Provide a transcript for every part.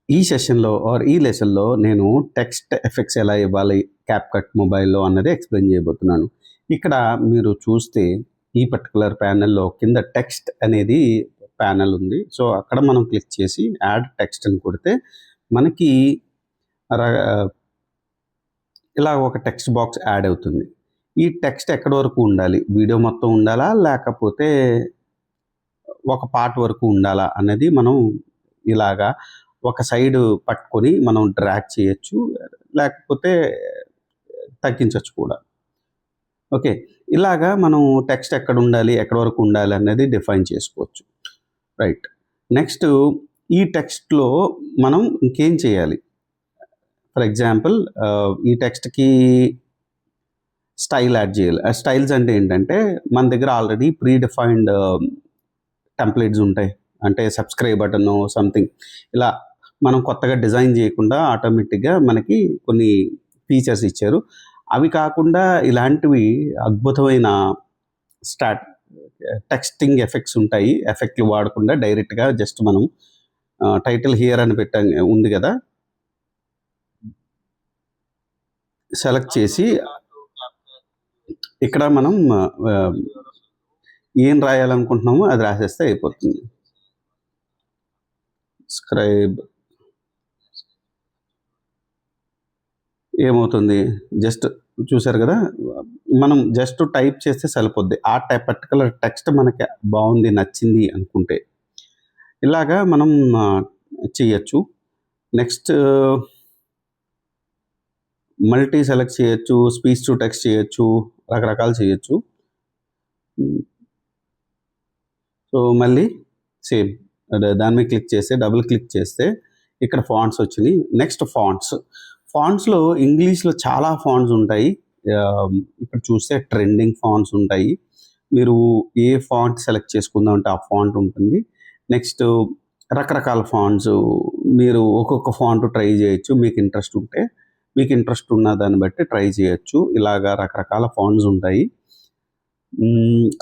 ఈ సెషన్‌లో ఈ లెసన్‌లో నేను టెక్స్ట్ ఎఫెక్ట్స్ ఎలా ఇవ్వాలి క్యాప్‌కట్ మొబైల్‌లో అన్నది ఎక్స్‌ప్లెయిన్ చేయబోతున్నాను. ఇక్కడ మీరు చూస్తే ఈ పర్టిక్యులర్ ప్యానెల్‌లో కింద టెక్స్ట్ అనేది ప్యానెల్ ఉంది. సో, అక్కడ మనం క్లిక్ చేసి యాడ్ టెక్స్ట్ అని కొడితే మనకి ర ఇలా ఒక టెక్స్ట్ బాక్స్ యాడ్ అవుతుంది. ఈ టెక్స్ట్ ఎక్కడి వరకు ఉండాలి? వీడియో మొత్తం ఉండాలా? లేకపోతే ఒక పార్ట్ వరకు ఉండాలా? అనేది మనం ఇలాగా ఒక సైడ్ పట్టుకొని మనం డ్రాగ్ చేయొచ్చు. లేకపోతే తగ్గించొచ్చు కూడా. ఓకే. ఇలాగా మనం టెక్స్ట్ ఎక్కడుండాలి, ఎక్కడి వరకు ఉండాలి అనేది డిఫైన్ చేసుకోవచ్చు. రైట్. నెక్స్ట్ ఈ టెక్స్ట్‌లో మనం ఇంకేం చేయాలి? ఫర్ ఎగ్జాంపుల్ ఈ టెక్స్ట్‌కి స్టైల్ యాడ్ చేయాలి. ఆ స్టైల్స్ అంటే ఏంటంటే మన దగ్గర ఆల్రెడీ ప్రీ డిఫైన్డ్ టెంప్లేట్స్ ఉంటాయి. అంటే సబ్స్క్రైబ్ బటను సంథింగ్ ఇలా మనం కొత్తగా డిజైన్ చేయకుండా ఆటోమేటిక్‌గా మనకి కొన్ని ఫీచర్స్ ఇచ్చారు. అవి కాకుండా ఇలాంటివి అద్భుతమైన స్టార్ట్ టెక్స్టింగ్ ఎఫెక్ట్స్ ఉంటాయి. ఎఫెక్ట్‌లు వాడకుండా డైరెక్ట్‌గా జస్ట్ మనం టైటిల్ హియర్ అని ఉంది కదా! సెలెక్ట్ చేసి ఇక్కడ మనం ఏం రాయాలనుకుంటున్నామో అది రాసేస్తే అయిపోతుంది. స్క్రైబ్ ఏమవుతుంది జస్ట్ చూసారు కదా, మనం జస్ట్ టైప్ చేస్తే సరిపోద్ది. ఆ పర్టికులర్ టెక్స్ట్ మనకి బాగుంది, నచ్చింది అనుకుంటే ఇలాగా మనం చేయొచ్చు. నెక్స్ట్ మల్టీ సెలెక్ట్ చేయొచ్చు, స్పీచ్ టు టెక్స్ట్ చేయొచ్చు, రకరకాలు చేయొచ్చు. సో మళ్ళీ సేమ్ దాని మీద క్లిక్ చేస్తే డబుల్ క్లిక్ చేస్తే ఇక్కడ ఫాంట్స్ వచ్చినాయి. నెక్స్ట్ ఫాంట్స్లో ఇంగ్లీష్లో చాలా ఫాంట్స్ ఉంటాయి. ఇక్కడ చూస్తే ట్రెండింగ్ ఫాంట్స్ ఉంటాయి. మీరు ఏ ఫాంట్ సెలెక్ట్ చేసుకుందాం అంటే ఆ ఫాంట్ ఉంటుంది. నెక్స్ట్ రకరకాల ఫాంట్స్ మీరు ఒక్కొక్క ఫాంట్ ట్రై చేయొచ్చు. మీకు ఇంట్రెస్ట్ ఉన్న దాన్ని బట్టి ట్రై చేయొచ్చు. ఇలాగా రకరకాల ఫాంట్స్ ఉంటాయి.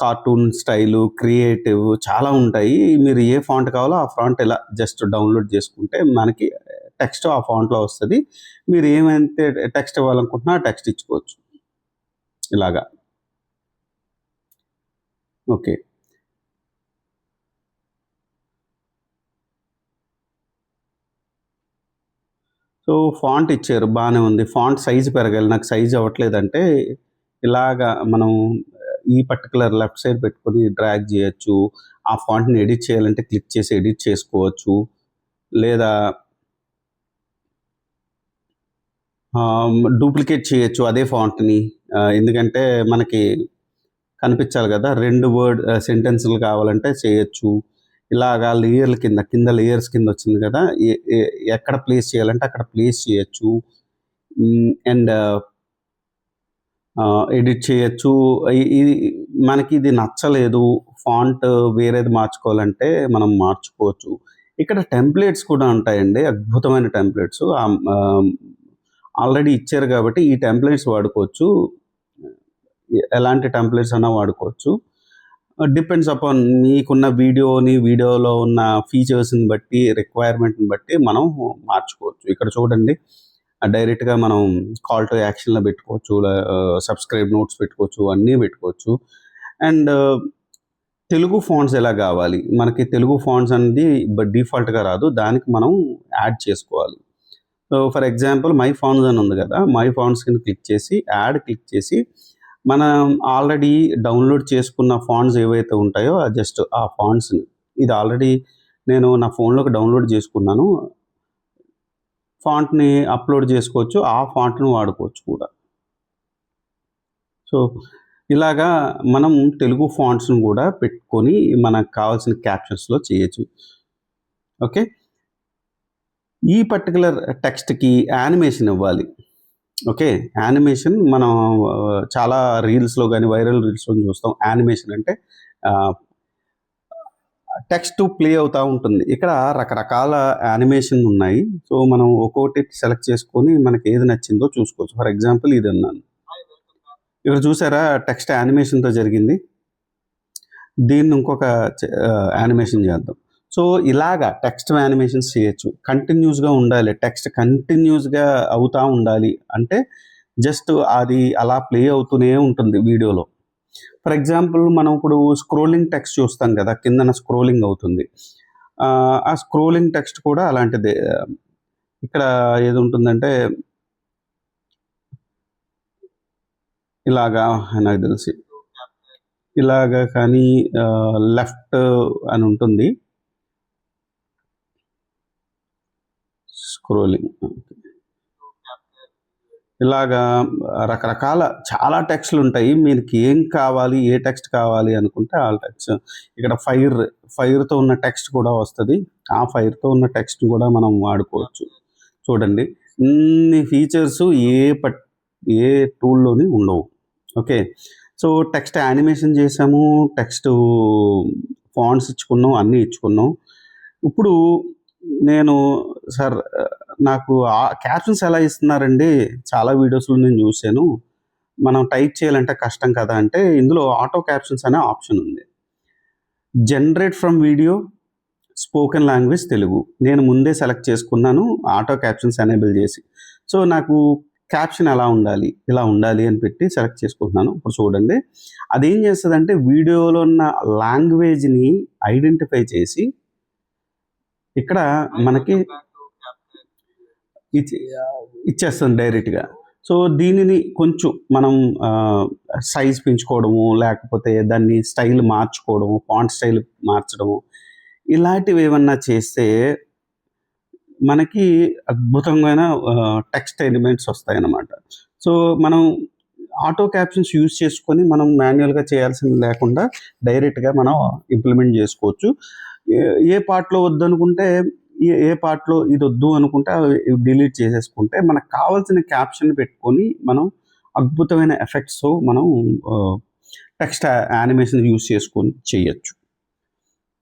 కార్టూన్ స్టైలు, క్రియేటివ్ చాలా ఉంటాయి. మీరు ఏ ఫాంట్ కావాలో ఆ ఫాంట్ ఇలా జస్ట్ డౌన్లోడ్ చేసుకుంటే మనకి టెక్స్ట్ ఆ ఫాంట్‌లో వస్తది. మీరు ఏమైతే టెక్స్ట్ ఇవ్వాలనుకుంటున్నా ఆ టెక్స్ట్ ఇచ్చుకోవచ్చు. ఇలాగా. ఓకే. సో ఫాంట్ ఇచ్చారు, బానే ఉంది. ఫాంట్ సైజ్ పెరగాలి. నాకు సైజ్ అవ్వట్లేదంటే ఇలాగా మనం ఈ పర్టిక్యులర్ లెఫ్ట్ సైడ్ పెట్టుకొని డ్రాగ్ చేయొచ్చు. ఆ ఫాంట్‌ని ఎడిట్ చేయాలంటే క్లిక్ చేసి ఎడిట్ చేసుకోవచ్చు. లేదా డూప్లికేట్ చేయొచ్చు అదే ఫాంట్‌ని. ఎందుకంటే మనకి కనిపించాలి కదా! 2 సెంటెన్స్‌లు కావాలంటే చేయొచ్చు. ఇలాగా లేయర్ల కింద లేయర్స్ కింద వచ్చింది కదా! ఎక్కడ ప్లేస్ చేయాలంటే అక్కడ ప్లేస్ చేయొచ్చు. అండ్ ఎడిట్ చేయొచ్చు. ఇది మనకి ఇది నచ్చలేదు, ఫాంట్ వేరేది మార్చుకోవాలంటే మనం మార్చుకోవచ్చు. ఇక్కడ టెంప్లేట్స్ కూడా ఉంటాయండి. అద్భుతమైన టెంప్లేట్స్. ఆల్రెడీ ఇచ్చారు కాబట్టి ఈ టెంప్లేట్స్ వాడుకోవచ్చు. ఎలాంటి టెంప్లేట్స్ అన్నా వాడుకోవచ్చు. డిపెండ్స్ అపాన్ మీకున్న వీడియోలో ఉన్న ఫీచర్స్‌ని బట్టి, రిక్వైర్మెంట్‌ని బట్టి మనం మార్చుకోవచ్చు. ఇక్కడ చూడండి, డైరెక్ట్‌గా మనం కాల్ టు యాక్షన్‌లో పెట్టుకోవచ్చు. సబ్స్క్రైబ్ నోట్స్ పెట్టుకోవచ్చు. అన్నీ పెట్టుకోవచ్చు. అండ్ తెలుగు ఫాంట్స్ ఎలా కావాలి? మనకి తెలుగు ఫాంట్స్ అనేది డిఫాల్ట్‌గా రాదు. దానికి మనం యాడ్ చేసుకోవాలి. So for example my fonts అని ఉంది కదా! మై ఫాంట్స్ కింద క్లిక్ చేసి క్లిక్ చేసి మనం ఆల్రెడీ డౌన్లోడ్ చేసుకున్న ఫాంట్స్ ఏవైతే ఉంటాయో జస్ట్ ఆ ఫాంట్స్‌ని, ఇది ఆల్రెడీ నేను నా ఫోన్‌లోకి డౌన్లోడ్ చేసుకున్నాను. ఫాంట్‌ని అప్లోడ్ చేసుకోవచ్చు. ఆ ఫాంట్‌ని వాడుకోవచ్చు కూడా. సో ఇలాగా మనం తెలుగు ఫాంట్స్‌ని కూడా పెట్టుకొని మనకు కావాల్సిన క్యాప్షన్స్‌లో చేయొచ్చు. ఓకే. ఈ పర్టిక్యులర్ టెక్స్ట్‌కి యానిమేషన్ ఇవ్వాలి. ఓకే. యానిమేషన్ మనం చాలా రీల్స్‌లో గాని, వైరల్ రీల్స్‌లో చూస్తాం. యానిమేషన్ అంటే టెక్స్ట్ ప్లే అవుతా ఉంటుంది. ఇక్కడ రకరకాల యానిమేషన్ ఉన్నాయి. సో మనం ఒక్కోటి సెలెక్ట్ చేసుకొని మనకి ఏది నచ్చిందో చూసుకోవచ్చు. ఫర్ ఎగ్జాంపుల్ ఇది అన్నాను. ఇక్కడ చూసారా టెక్స్ట్ యానిమేషన్‌తో జరిగింది. దీన్ని ఇంకొక యానిమేషన్ చేద్దాం. సో ఇలాగా టెక్స్ట్ యానిమేషన్స్ చేయొచ్చు. కంటిన్యూస్‌గా ఉండాలి. టెక్స్ట్ కంటిన్యూస్‌గా అవుతా ఉండాలి. అంటే జస్ట్ అది అలా ప్లే అవుతూనే ఉంటుంది వీడియోలో. ఫర్ ఎగ్జాంపుల్ మనం ఇప్పుడు స్క్రోలింగ్ టెక్స్ట్ చూస్తాం కదా! కిందన స్క్రోలింగ్ అవుతుంది. ఆ స్క్రోలింగ్ టెక్స్ట్ కూడా అలాంటిదే. ఇక్కడ ఏదుంటుందంటే ఇలాగా నాకు తెలిసి. ఇలాగా కానీ లెఫ్ట్ అని ఉంటుంది. స్క్రోలింగ్. ఇలాగా రకరకాల చాలా టెక్స్ట్‌లుంటాయి. మీరికి ఏం కావాలి, ఏ టెక్స్ట్ కావాలి అనుకుంటే ఆ టెక్స్ట్. ఇక్కడ ఫైర్‌తో ఉన్న టెక్స్ట్ కూడా వస్తది. ఆ ఫైర్‌తో ఉన్న టెక్స్ట్ కూడా మనం వాడుకోవచ్చు. చూడండి. ఇన్ని ఫీచర్స్ ఏ టూల్‌లోని ఉండవు. ఓకే. సో, టెక్స్ట్ యానిమేషన్ చేసాము. టెక్స్టు ఫాంట్స్ ఇచ్చుకున్నాం. అన్నీ ఇచ్చుకున్నాం. ఇప్పుడు నేను సార్ నాకు క్యాప్షన్స్ ఎలా ఇస్తున్నారండి? చాలా వీడియోస్‌లో నేను చూసాను. మనం టైప్ చేయాలంటే కష్టం కదా! అంటే ఇందులో ఆటో క్యాప్షన్స్ అనే ఆప్షన్ ఉంది. Generate from video, spoken language Telugu. నేను ముందే సెలెక్ట్ చేసుకున్నాను ఆటో క్యాప్షన్స్ ఎనేబుల్ చేసి. సో, నాకు క్యాప్షన్ ఎలా ఉండాలి? ఇలా ఉండాలి అని పెట్టి సెలెక్ట్ చేసుకుంటున్నాను. ఇప్పుడు చూడండి. అదేం చేస్తదంటే వీడియోలో ఉన్న లాంగ్వేజ్‌ని ఐడెంటిఫై చేసి ఇక్కడ మనకి ఇచ్చేస్తుంది డైరెక్ట్‌గా. సో, దీనిని కొంచెం మనం సైజ్ పెంచుకోవడము, లేకపోతే దాన్ని స్టైల్ మార్చుకోవడము, ఫాంట్ స్టైల్ మార్చడము, ఇలాంటివేమన్నా చేస్తే మనకి అద్భుతమైన టెక్స్ట్ ఎలిమెంట్స్ వస్తాయన్నమాట. సో, మనం ఆటో క్యాప్షన్స్ యూజ్ చేసుకొని మనం మాన్యుయల్‌గా చేయాల్సింది లేకుండా డైరెక్ట్‌గా మనం ఇంప్లిమెంట్ చేసుకోవచ్చు. ఏ ఏ పార్ట్‌లో వద్దనుకుంటే ఏ పార్ట్‌లో ఇదొద్దు అనుకుంటే అవి డిలీట్ చేసేసుకుంటే మనకు కావాల్సిన క్యాప్షన్ పెట్టుకొని మనం అద్భుతమైన ఎఫెక్ట్స్‌తో మనం టెక్స్ట్ యానిమేషన్ యూజ్ చేసుకొని చేయొచ్చు.